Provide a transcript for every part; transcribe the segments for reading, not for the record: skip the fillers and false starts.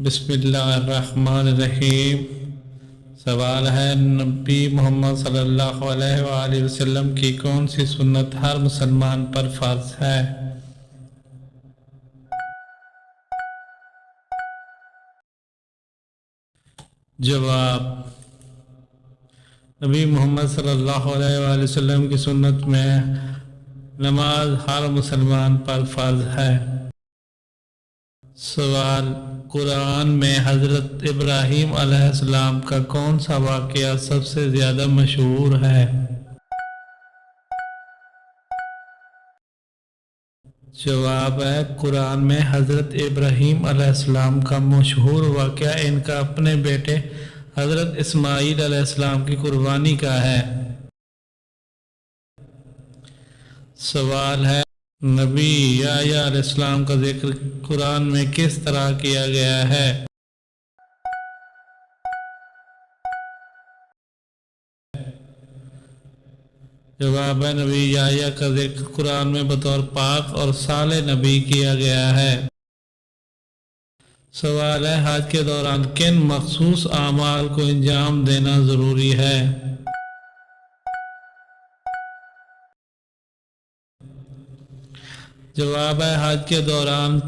بسم اللہ الرحمن الرحیم۔ سوال ہے، نبی محمد صلی اللہ علیہ وآلہ وسلم کی کون سی سنت ہر مسلمان پر فرض ہے؟ جواب: نبی محمد صلی اللہ علیہ وآلہ وسلم کی سنت میں نماز ہر مسلمان پر فرض ہے۔ سوال: قرآن میں حضرت ابراہیم علیہ السلام کا کون سا واقعہ سب سے زیادہ مشہور ہے؟ جواب ہے، قرآن میں حضرت ابراہیم علیہ السلام کا مشہور واقعہ ان کا اپنے بیٹے حضرت اسماعیل علیہ السلام کی قربانی کا ہے۔ سوال ہے، نبی یحییٰ علیہ السلام کا ذکر قرآن میں کس طرح کیا گیا ہے؟ جواب ہے، نبی یحییٰ کا ذکر قرآن میں بطور پاک اور صالح نبی کیا گیا ہے۔ سوال ہے، حج کے دوران کن مخصوص اعمال کو انجام دینا ضروری ہے؟ جواب ہے، حج کے دوران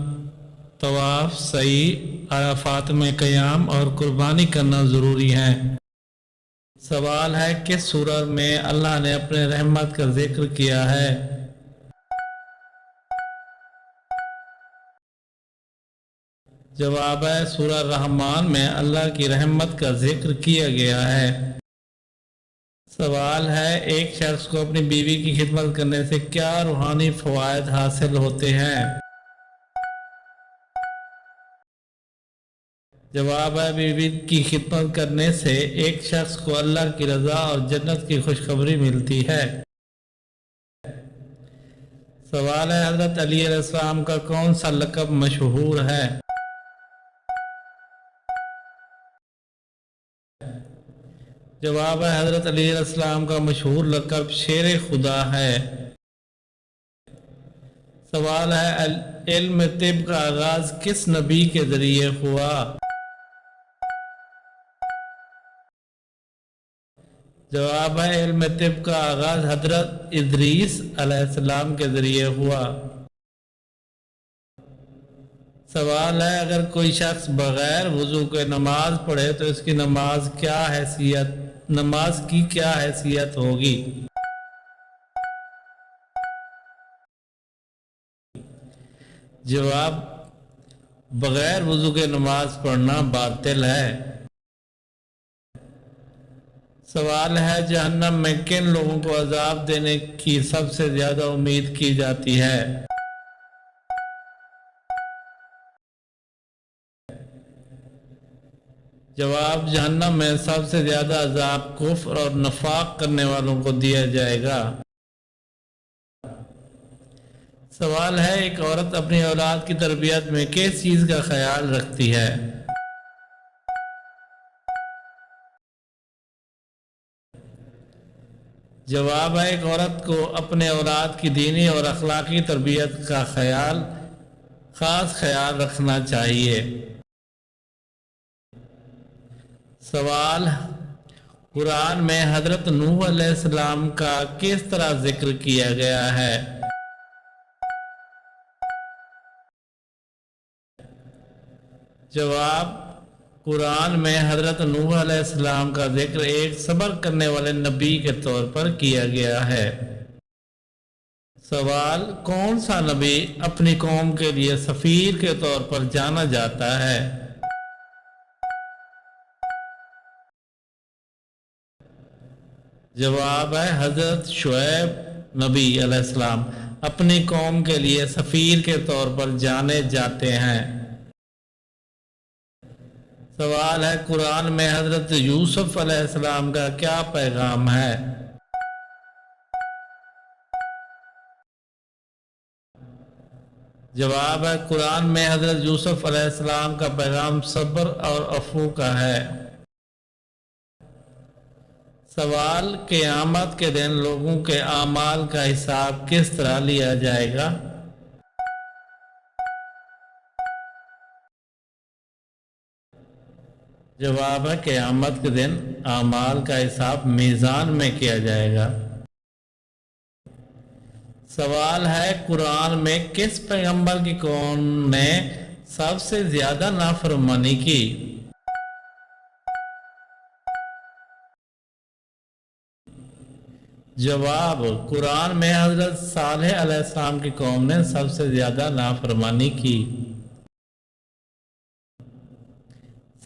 طواف، سعی، عرفات میں قیام اور قربانی کرنا ضروری ہے۔ سوال ہے، کس سورت میں اللہ نے اپنے رحمت کا ذکر کیا ہے؟ جواب ہے، سورہ رحمان میں اللہ کی رحمت کا ذکر کیا گیا ہے۔ سوال ہے، ایک شخص کو اپنی بیوی کی خدمت کرنے سے کیا روحانی فوائد حاصل ہوتے ہیں؟ جواب ہے، بیوی کی خدمت کرنے سے ایک شخص کو اللہ کی رضا اور جنت کی خوشخبری ملتی ہے۔ سوال ہے، حضرت علی علیہ السلام کا کون سا لقب مشہور ہے؟ جواب ہے، حضرت علی علیہ السلام کا مشہور لقب شیر خدا ہے۔ سوال ہے، علم طب کا آغاز کس نبی کے ذریعے ہوا؟ جواب ہے، علم طب کا آغاز حضرت ادریس علیہ السلام کے ذریعے ہوا۔ سوال ہے، اگر کوئی شخص بغیر وضو کے نماز پڑھے تو اس کی نماز کی کیا حیثیت ہوگی؟ جواب: بغیر وضو کے نماز پڑھنا باطل ہے۔ سوال ہے، جہنم میں کن لوگوں کو عذاب دینے کی سب سے زیادہ امید کی جاتی ہے؟ جواب: جہنم میں سب سے زیادہ عذاب کفر اور نفاق کرنے والوں کو دیا جائے گا۔ سوال ہے، ایک عورت اپنی اولاد کی تربیت میں کس چیز کا خیال رکھتی ہے؟ جواب ہے، ایک عورت کو اپنے اولاد کی دینی اور اخلاقی تربیت کا خاص خیال رکھنا چاہیے۔ سوال: قرآن میں حضرت نوح علیہ السلام کا کس طرح ذکر کیا گیا ہے؟ جواب: قرآن میں حضرت نوح علیہ السلام کا ذکر ایک صبر کرنے والے نبی کے طور پر کیا گیا ہے۔ سوال: کون سا نبی اپنی قوم کے لیے سفیر کے طور پر جانا جاتا ہے؟ جواب ہے، حضرت شعیب نبی علیہ السلام اپنی قوم کے لیے سفیر کے طور پر جانے جاتے ہیں۔ سوال ہے، قرآن میں حضرت یوسف علیہ السلام کا کیا پیغام ہے؟ جواب ہے، قرآن میں حضرت یوسف علیہ السلام کا پیغام صبر اور عفو کا ہے۔ سوال: قیامت کے دن لوگوں کے اعمال کا حساب کس طرح لیا جائے گا؟ جواب ہے قیامت کے دن اعمال کا حساب میزان میں کیا جائے گا۔ سوال ہے قرآن میں کس پیغمبر کی قوم نے سب سے زیادہ نافرمانی کی؟ جواب قرآن میں حضرت صالح علیہ السلام کی قوم نے سب سے زیادہ نافرمانی کی۔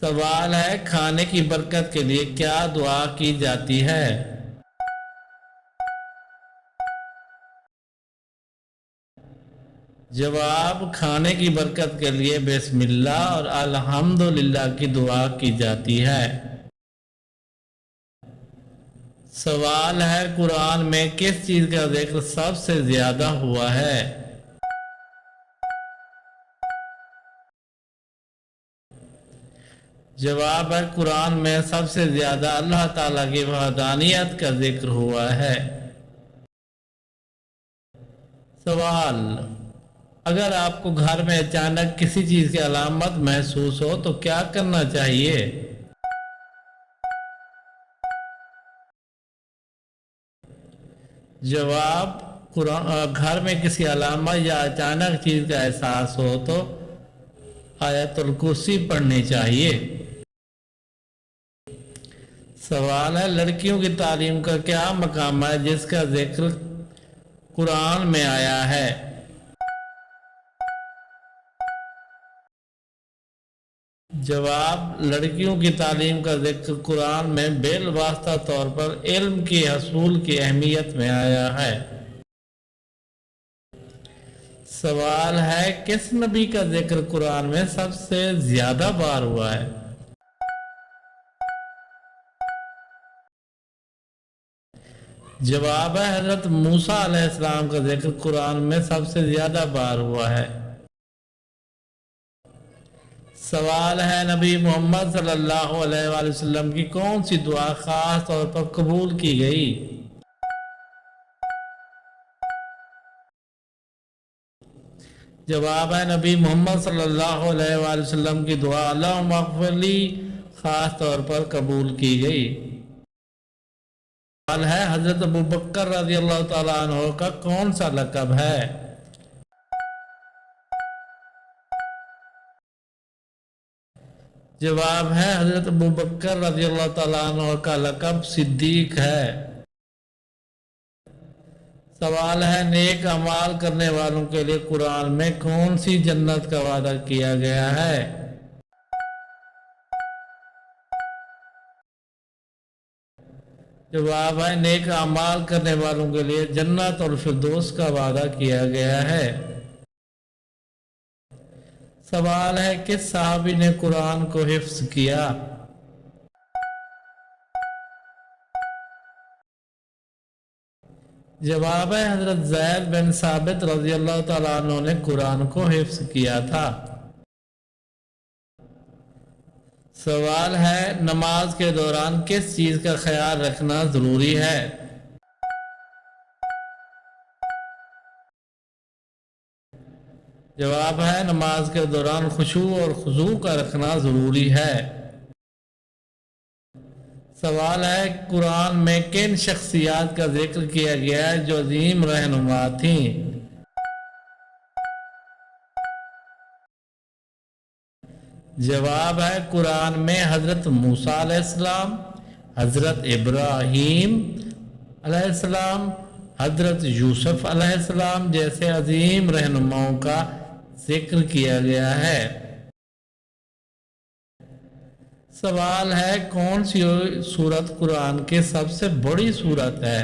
سوال ہے کھانے کی برکت کے لیے کیا دعا کی جاتی ہے؟ جواب کھانے کی برکت کے لیے بسم اللہ اور الحمدللہ کی دعا کی جاتی ہے۔ سوال ہے قرآن میں کس چیز کا ذکر سب سے زیادہ ہوا ہے؟ جواب ہے قرآن میں سب سے زیادہ اللہ تعالیٰ کی وحدانیت کا ذکر ہوا ہے۔ سوال اگر آپ کو گھر میں اچانک کسی چیز کی علامت محسوس ہو تو کیا کرنا چاہیے؟ جواب گھر میں کسی علامت یا اچانک چیز کا احساس ہو تو آیت الکرسی پڑھنی چاہیے۔ سوال ہے لڑکیوں کی تعلیم کا کیا مقام ہے جس کا ذکر قرآن میں آیا ہے؟ جواب لڑکیوں کی تعلیم کا ذکر قرآن میں بالواسطہ طور پر علم کی حصول کی اہمیت میں آیا ہے۔ سوال ہے کس نبی کا ذکر قرآن میں سب سے زیادہ بار ہوا ہے؟ جواب ہے حضرت موسیٰ علیہ السلام کا ذکر قرآن میں سب سے زیادہ بار ہوا ہے۔ سوال ہے نبی محمد صلی اللہ علیہ وآلہ وسلم کی کون سی دعا خاص طور پر قبول کی گئی؟ جواب ہے نبی محمد صلی اللہ علیہ وآلہ وسلم کی دعا اللہم اغفر لی خاص طور پر قبول کی گئی۔ سوال ہے حضرت ابوبکر رضی اللہ تعالیٰ عنہ کا کون سا لقب ہے؟ جواب ہے حضرت ابوبکر رضی اللہ تعالیٰ عنہ کا لقب صدیق ہے۔ سوال ہے نیک اعمال کرنے والوں کے لیے قرآن میں کون سی جنت کا وعدہ کیا گیا ہے؟ جواب ہے نیک اعمال کرنے والوں کے لیے جنت اور فردوس کا وعدہ کیا گیا ہے۔ سوال ہے کس صحابی نے قرآن کو حفظ کیا؟ جواب ہے حضرت زید بن ثابت رضی اللہ تعالیٰ عنہ نے قرآن کو حفظ کیا تھا۔ سوال ہے نماز کے دوران کس چیز کا خیال رکھنا ضروری ہے؟ جواب ہے نماز کے دوران خشوع اور خضوع کا رکھنا ضروری ہے۔ سوال ہے قرآن میں کن شخصیات کا ذکر کیا گیا ہے جو عظیم رہنما تھیں؟ جواب ہے قرآن میں حضرت موسیٰ علیہ السلام، حضرت ابراہیم علیہ السلام، حضرت یوسف علیہ السلام جیسے عظیم رہنماؤں کا ذکر کیا گیا ہے۔ سوال ہے کون سی سورت قرآن کی سب سے بڑی سورت ہے؟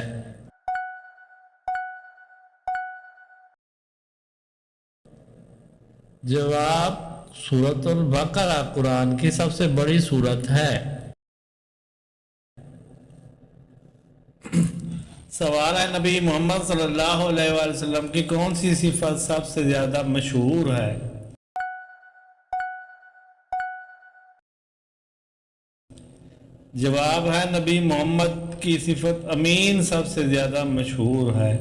جواب سورۃ البقرہ قرآن کی سب سے بڑی سورت ہے۔ سوال ہے نبی محمد صلی اللہ علیہ وآلہ وسلم کی کون سی صفت سب سے زیادہ مشہور ہے؟ جواب ہے نبی محمد کی صفت امین سب سے زیادہ مشہور ہے۔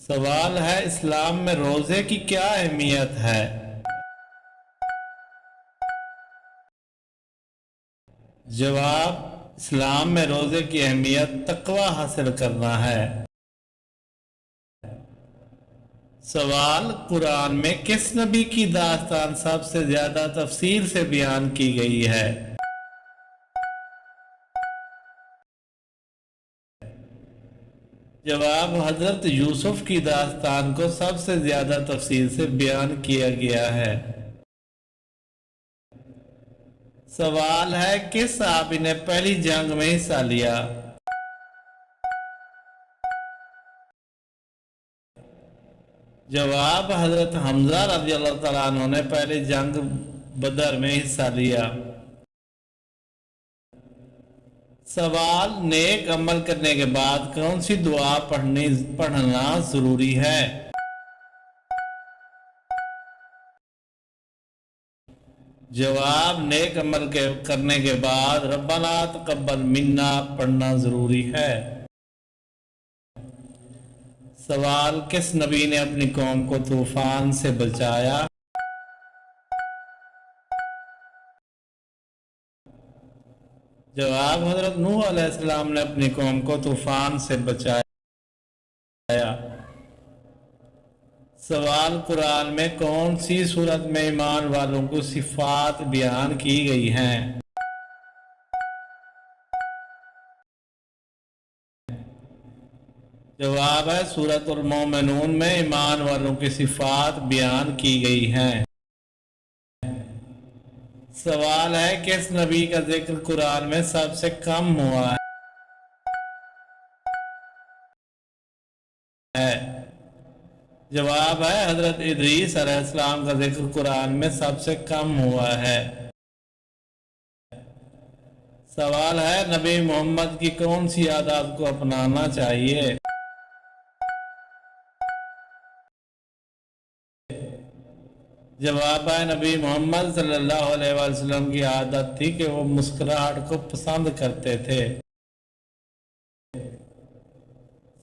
سوال ہے اسلام میں روزے کی کیا اہمیت ہے؟ جواب: اسلام میں روزے کی اہمیت تقوی حاصل کرنا ہے۔ سوال: قرآن میں کس نبی کی داستان سب سے زیادہ تفصیل سے بیان کی گئی ہے؟ جواب: حضرت یوسف کی داستان کو سب سے زیادہ تفصیل سے بیان کیا گیا ہے۔ سوال ہے: کس صحابی نے پہلی جنگ میں حصہ لیا؟ جواب: حضرت حمزہ رضی اللہ تعالیٰ عنہ نے پہلی جنگ بدر میں حصہ لیا۔ سوال: نیک عمل کرنے کے بعد کون سی دعا پڑھنا ضروری ہے؟ جواب: نیک عمل کرنے کے بعد ربنا تقبل منا پڑھنا ضروری ہے۔ سوال: کس نبی نے اپنی قوم کو طوفان سے بچایا؟ جواب: حضرت نوح علیہ السلام نے اپنی قوم کو طوفان سے بچایا۔ سوال: قرآن میں کون سی صورت میں ایمان والوں کو صفات بیان کی گئی ہیں؟ جواب ہے سورۃ المومنون میں ایمان والوں کی صفات بیان کی گئی ہیں۔ سوال ہے: کس نبی کا ذکر قرآن میں سب سے کم ہوا ہے؟ جواب ہے حضرت ادریس علیہ السلام کا ذکر قرآن میں سب سے کم ہوا ہے۔ سوال ہے: نبی محمد کی کون سی عادات کو اپنانا چاہیے؟ جواب ہے نبی محمد صلی اللہ علیہ وسلم کی عادت تھی کہ وہ مسکراہٹ کو پسند کرتے تھے۔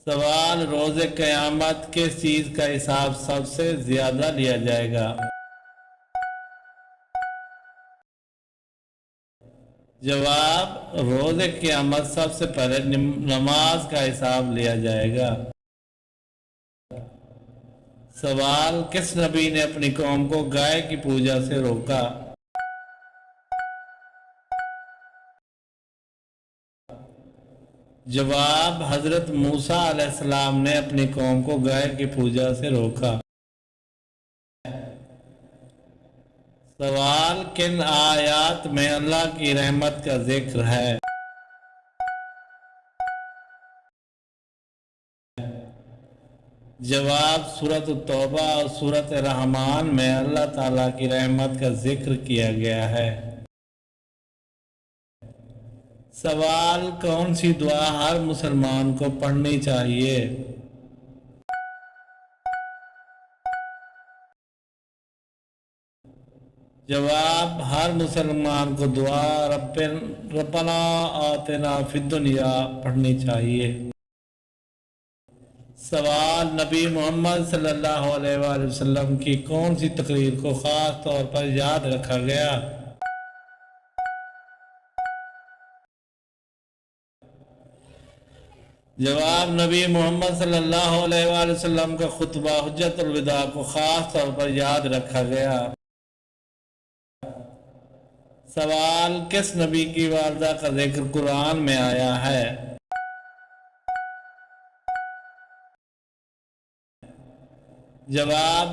سوال: روز قیامت کس چیز کا حساب سب سے زیادہ لیا جائے گا؟ جواب: روز قیامت سب سے پہلے نماز کا حساب لیا جائے گا۔ سوال: کس نبی نے اپنی قوم کو گائے کی پوجا سے روکا؟ جواب: حضرت موسیٰ علیہ السلام نے اپنی قوم کو گائے کی پوجا سے روکا۔ سوال: کن آیات میں اللہ کی رحمت کا ذکر ہے؟ جواب: سورۃ التوبہ اور سورۃ الرحمن میں اللہ تعالیٰ کی رحمت کا ذکر کیا گیا ہے۔ سوال: کون سی دعا ہر مسلمان کو پڑھنی چاہیے؟ جواب: ہر مسلمان کو دعا ربنا آتنا فی الدنیا پڑھنی چاہیے۔ سوال: نبی محمد صلی اللہ علیہ وآلہ وسلم کی کون سی تقریر کو خاص طور پر یاد رکھا گیا؟ جواب: نبی محمد صلی اللہ علیہ وآلہ وسلم کا خطبہ حجت الوداع کو خاص طور پر یاد رکھا گیا۔ سوال: کس نبی کی والدہ کا ذکر قرآن میں آیا ہے؟ جواب: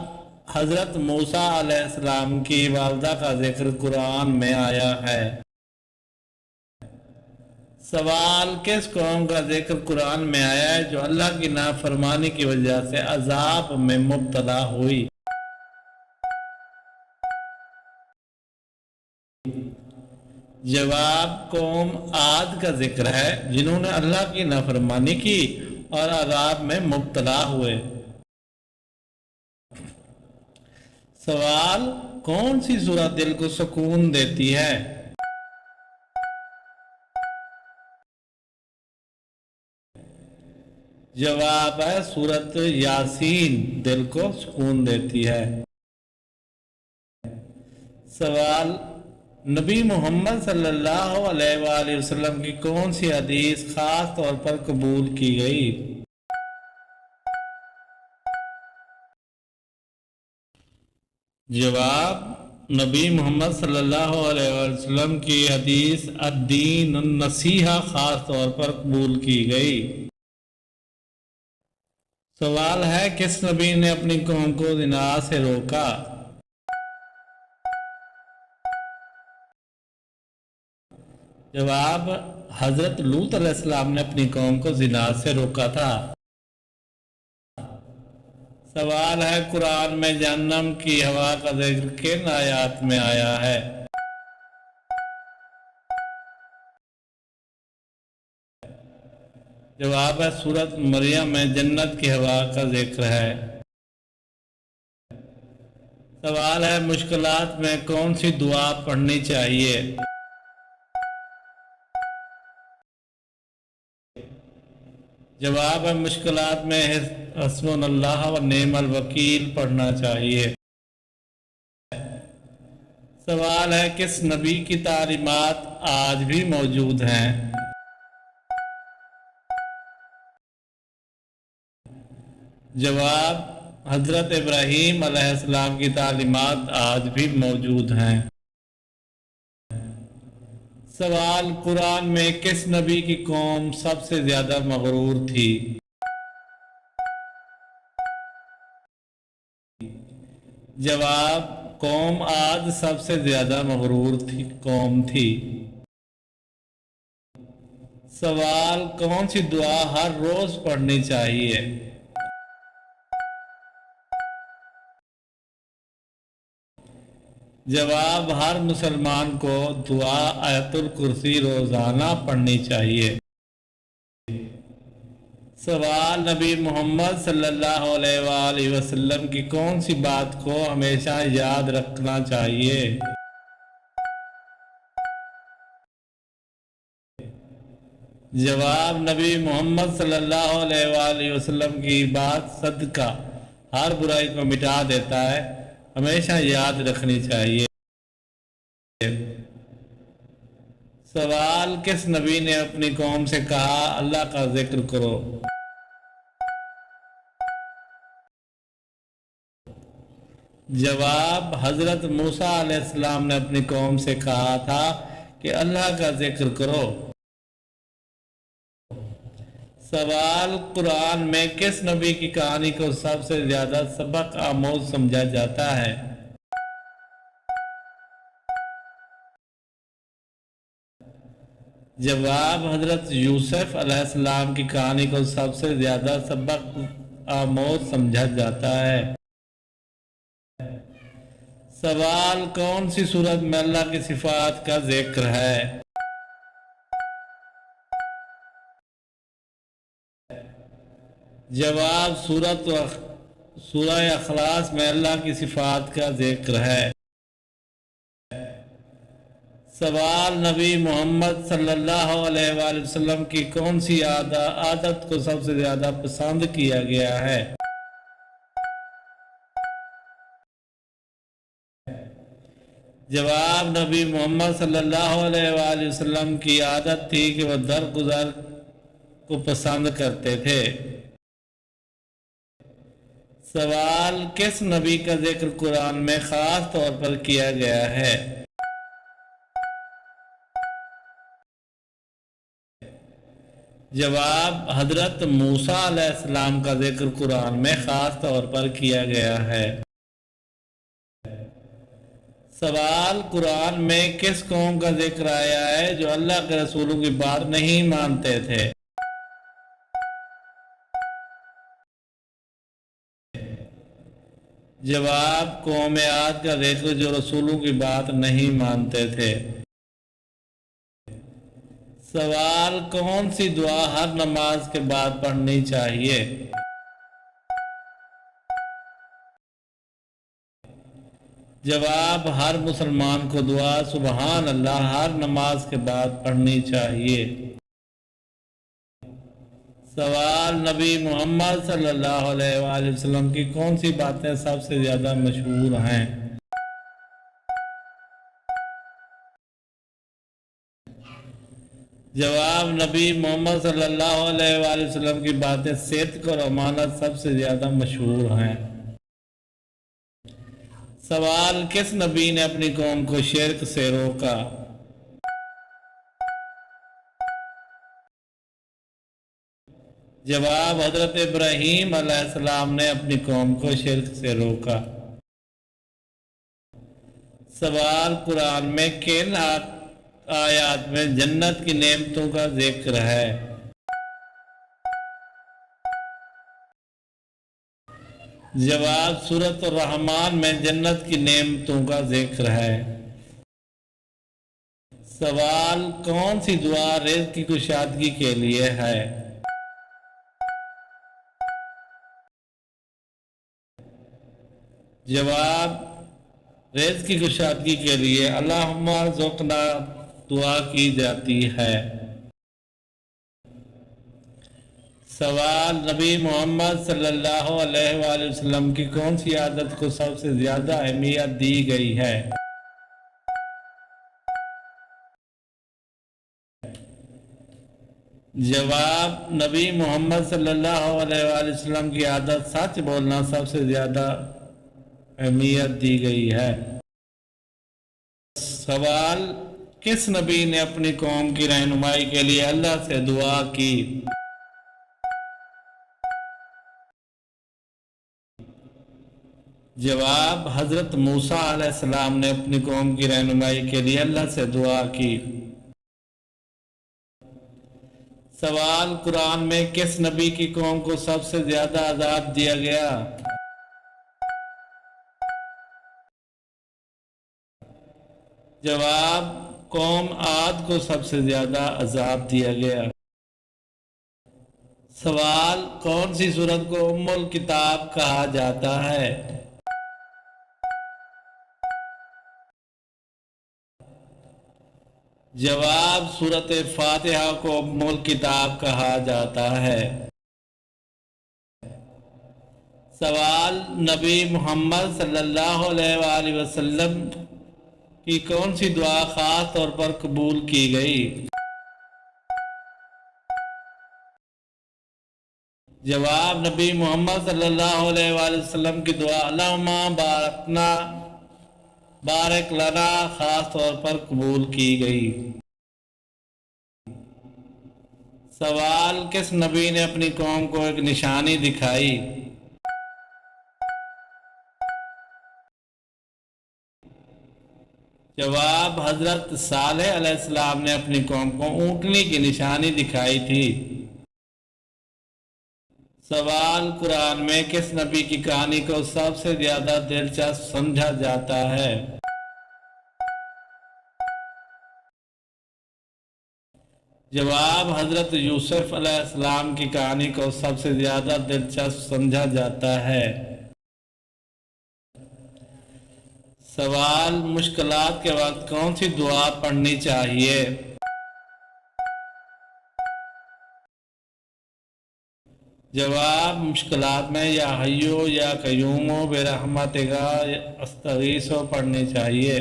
حضرت موسیٰ علیہ السلام کی والدہ کا ذکر قرآن میں آیا ہے۔ سوال: کس قوم کا ذکر قرآن میں آیا ہے جو اللہ کی نافرمانی کی وجہ سے عذاب میں مبتلا ہوئی؟ جواب: قوم عاد کا ذکر ہے جنہوں نے اللہ کی نافرمانی کی اور عذاب میں مبتلا ہوئے۔ سوال: کون سی سورت دل کو سکون دیتی ہے؟ جواب ہے سورت یاسین دل کو سکون دیتی ہے۔ سوال: نبی محمد صلی اللہ علیہ وآلہ وسلم کی کون سی حدیث خاص طور پر قبول کی گئی؟ جواب: نبی محمد صلی اللہ علیہ وسلم کی حدیث الدین النصیحہ خاص طور پر قبول کی گئی۔ سوال ہے کس نبی نے اپنی قوم کو زنا سے روکا؟ جواب: حضرت لوط علیہ السلام نے اپنی قوم کو زنا سے روکا تھا۔ سوال ہے قرآن میں جہنم کی ہوا کا ذکر کن آیات میں آیا ہے؟ جواب ہے سورۃ مریم میں جنت کی ہوا کا ذکر ہے۔ سوال ہے مشکلات میں کون سی دعا پڑھنی چاہیے؟ جواب ہے مشکلات میں حسبنا اللہ و نعم الوکیل پڑھنا چاہیے۔ سوال ہے کس نبی کی تعلیمات آج بھی موجود ہیں؟ جواب: حضرت ابراہیم علیہ السلام کی تعلیمات آج بھی موجود ہیں۔ سوال قرآن میں کس نبی کی قوم سب سے زیادہ مغرور تھی؟ جواب: قوم عاد سب سے زیادہ مغرور قوم تھی۔ سوال کون سی دعا ہر روز پڑھنی چاہیے؟ جواب: ہر مسلمان کو دعا آیت الکرسی روزانہ پڑھنی چاہیے۔ سوال نبی محمد صلی اللہ علیہ وآلہ وسلم کی کون سی بات کو ہمیشہ یاد رکھنا چاہیے؟ جواب: نبی محمد صلی اللہ علیہ وآلہ وسلم کی بات صدقہ ہر برائی کو مٹا دیتا ہے، ہمیشہ یاد رکھنی چاہیے۔ سوال کس نبی نے اپنی قوم سے کہا اللہ کا ذکر کرو؟ جواب: حضرت موسیٰ علیہ السلام نے اپنی قوم سے کہا تھا کہ اللہ کا ذکر کرو۔ سوال قرآن میں کس نبی کی کہانی کو سب سے زیادہ سبق آموز سمجھا جاتا ہے؟ جواب: حضرت یوسف علیہ السلام کی کہانی کو سب سے زیادہ سبق آموز سمجھا جاتا ہے۔ سوال کون سی سورت میں اللہ کی صفات کا ذکر ہے؟ جواب: سورہ اخلاص میں اللہ کی صفات کا ذکر ہے۔ سوال نبی محمد صلی اللہ علیہ وآلہ وسلم کی کون سی عادت کو سب سے زیادہ پسند کیا گیا ہے؟ جواب: نبی محمد صلی اللہ علیہ وآلہ وسلم کی عادت تھی کہ وہ درگزر کو پسند کرتے تھے۔ سوال کس نبی کا ذکر قرآن میں خاص طور پر کیا گیا ہے؟ جواب: حضرت موسیٰ علیہ السلام کا ذکر قرآن میں خاص طور پر کیا گیا ہے۔ سوال قرآن میں کس قوم کا ذکر آیا ہے جو اللہ کے رسولوں کی بات نہیں مانتے تھے؟ جواب: قوم عاد کا ذکر جو رسولوں کی بات نہیں مانتے تھے۔ سوال کون سی دعا ہر نماز کے بعد پڑھنی چاہیے؟ جواب: ہر مسلمان کو دعا سبحان اللہ ہر نماز کے بعد پڑھنی چاہیے۔ سوال نبی محمد صلی اللہ علیہ وآلہ وسلم کی کون سی باتیں سب سے زیادہ مشہور ہیں؟ جواب نبی محمد صلی اللہ علیہ وآلہ وسلم کی باتیں صدق اور امانت سب سے زیادہ مشہور ہیں۔ سوال کس نبی نے اپنی قوم کو شرک سے روکا؟ جواب حضرت ابراہیم علیہ السلام نے اپنی قوم کو شرک سے روکا۔ سوال قرآن میں کن آیات میں جنت کی نعمتوں کا ذکر ہے؟ جواب سورۃ الرحمن میں جنت کی نعمتوں کا ذکر ہے۔ سوال کون سی دعا رزق کی کشادگی کے لیے ہے؟ جواب رزق کی کشادگی کے لیے اللہم ارزقنا دعا کی جاتی ہے۔ سوال نبی محمد صلی اللہ علیہ وآلہ وسلم کی کون سی عادت کو سب سے زیادہ اہمیت دی گئی ہے؟ جواب نبی محمد صلی اللہ علیہ وآلہ وسلم کی عادت سچ بولنا سب سے زیادہ اہمیت دی گئی ہے۔ سوال کس نبی نے اپنی قوم کی رہنمائی کے لیے اللہ سے دعا کی؟ جواب حضرت موسیٰ علیہ السلام نے اپنی قوم کی رہنمائی کے لیے اللہ سے دعا کی۔ سوال قرآن میں کس نبی کی قوم کو سب سے زیادہ عذاب دیا گیا؟ جواب قوم عاد کو سب سے زیادہ عذاب دیا گیا۔ سوال کون سی سورت کو ام الکتاب کہا جاتا ہے؟ جواب سورۃ فاتحہ کو ام الکتاب کہا جاتا ہے۔ سوال نبی محمد صلی اللہ علیہ وآلہ وسلم کی کون سی دعا خاص طور پر قبول کی گئی؟ جواب نبی محمد صلی اللہ علیہ وآلہ وسلم کی دعا اللہم بارک لنا خاص طور پر قبول کی گئی۔ سوال کس نبی نے اپنی قوم کو ایک نشانی دکھائی؟ جواب حضرت صالح علیہ السلام نے اپنی قوم کو اونٹنی کی نشانی دکھائی تھی۔ سوال قرآن میں کس نبی کی کہانی کو سب سے زیادہ دلچسپ سمجھا جاتا ہے؟ جواب حضرت یوسف علیہ السلام کی کہانی کو سب سے زیادہ دلچسپ سمجھا جاتا ہے۔ سوال مشکلات کے وقت کون سی دعا پڑھنی چاہیے؟ جواب مشکلات میں یا حیو یا قیوم برحمتک استغیث پڑھنی چاہیے۔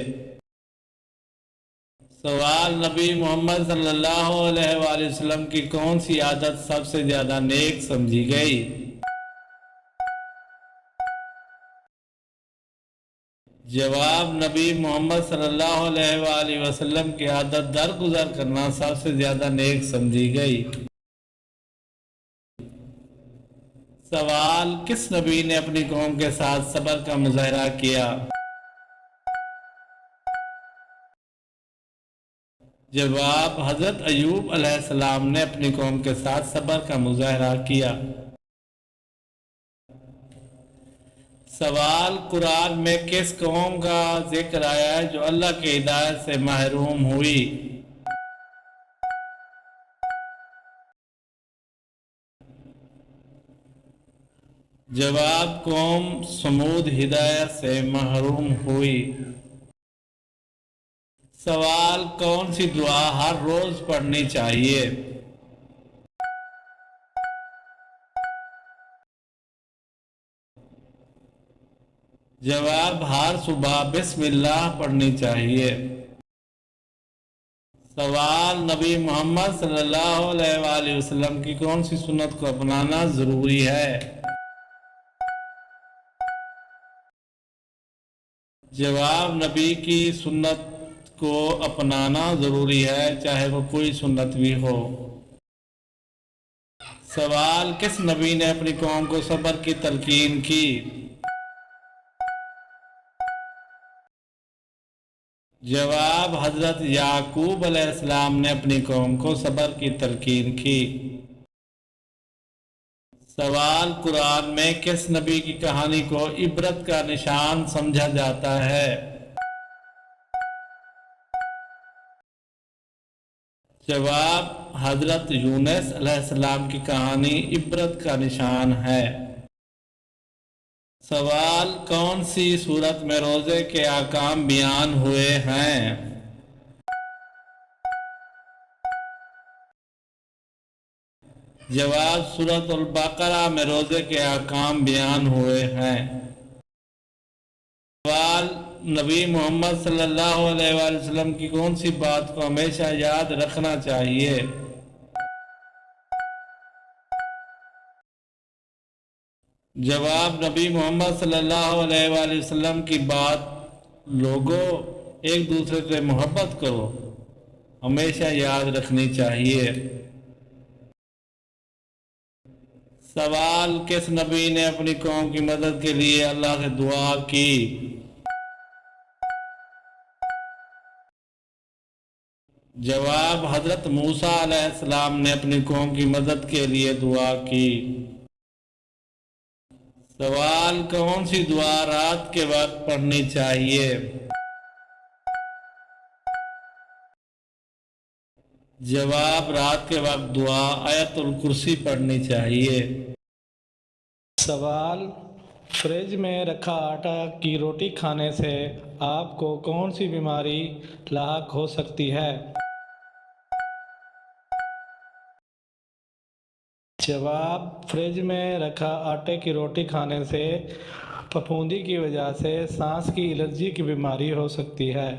سوال نبی محمد صلی اللہ علیہ وآلہ وسلم کی کون سی عادت سب سے زیادہ نیک سمجھی گئی؟ جواب نبی محمد صلی اللہ علیہ وآلہ وسلم کی عادت درگزر کرنا سب سے زیادہ نیک سمجھی گئی۔ سوال کس نبی نے اپنی قوم کے ساتھ صبر کا مظاہرہ کیا؟ جواب حضرت ایوب علیہ السلام نے اپنی قوم کے ساتھ صبر کا مظاہرہ کیا۔ سوال قرآن میں کس قوم کا ذکر آیا ہے جو اللہ کی ہدایت سے محروم ہوئی؟ جواب قوم سمود ہدایت سے محروم ہوئی۔ سوال کون سی دعا ہر روز پڑھنی چاہیے؟ جواب ہر صبح بسم اللہ پڑھنی چاہیے۔ سوال نبی محمد صلی اللہ علیہ وآلہ وسلم کی کون سی سنت کو اپنانا ضروری ہے؟ جواب نبی کی سنت کو اپنانا ضروری ہے چاہے وہ کوئی سنت بھی ہو۔ سوال کس نبی نے اپنی قوم کو صبر کی تلقین کی؟ جواب حضرت یعقوب علیہ السلام نے اپنی قوم کو صبر کی تلقین کی۔ سوال قرآن میں کس نبی کی کہانی کو عبرت کا نشان سمجھا جاتا ہے؟ جواب حضرت یونس علیہ السلام کی کہانی عبرت کا نشان ہے۔ سوال کون سی سورت میں روزے کے احکام بیان ہوئے ہیں؟ جواب سورۃ البقرہ میں روزے کے احکام بیان ہوئے ہیں۔ سوال نبی محمد صلی اللہ علیہ وآلہ وسلم کی کون سی بات کو ہمیشہ یاد رکھنا چاہیے؟ جواب نبی محمد صلی اللہ علیہ وآلہ وسلم کی بات لوگوں ایک دوسرے سے محبت کرو ہمیشہ یاد رکھنی چاہیے۔ سوال کس نبی نے اپنی قوم کی مدد کے لیے اللہ سے دعا کی؟ جواب حضرت موسیٰ علیہ السلام نے اپنی قوم کی مدد کے لیے دعا کی۔ سوال کون سی دعا رات کے وقت پڑھنی چاہیے؟ جواب رات کے وقت دعا آیت الکرسی پڑھنی چاہیے۔ سوال فریج میں رکھا آٹا کی روٹی کھانے سے آپ کو کون سی بیماری لاحق ہو سکتی ہے؟ جواب فریج میں رکھا آٹے کی روٹی کھانے سے پھپھوندی کی وجہ سے سانس کی الرجی کی بیماری ہو سکتی ہے۔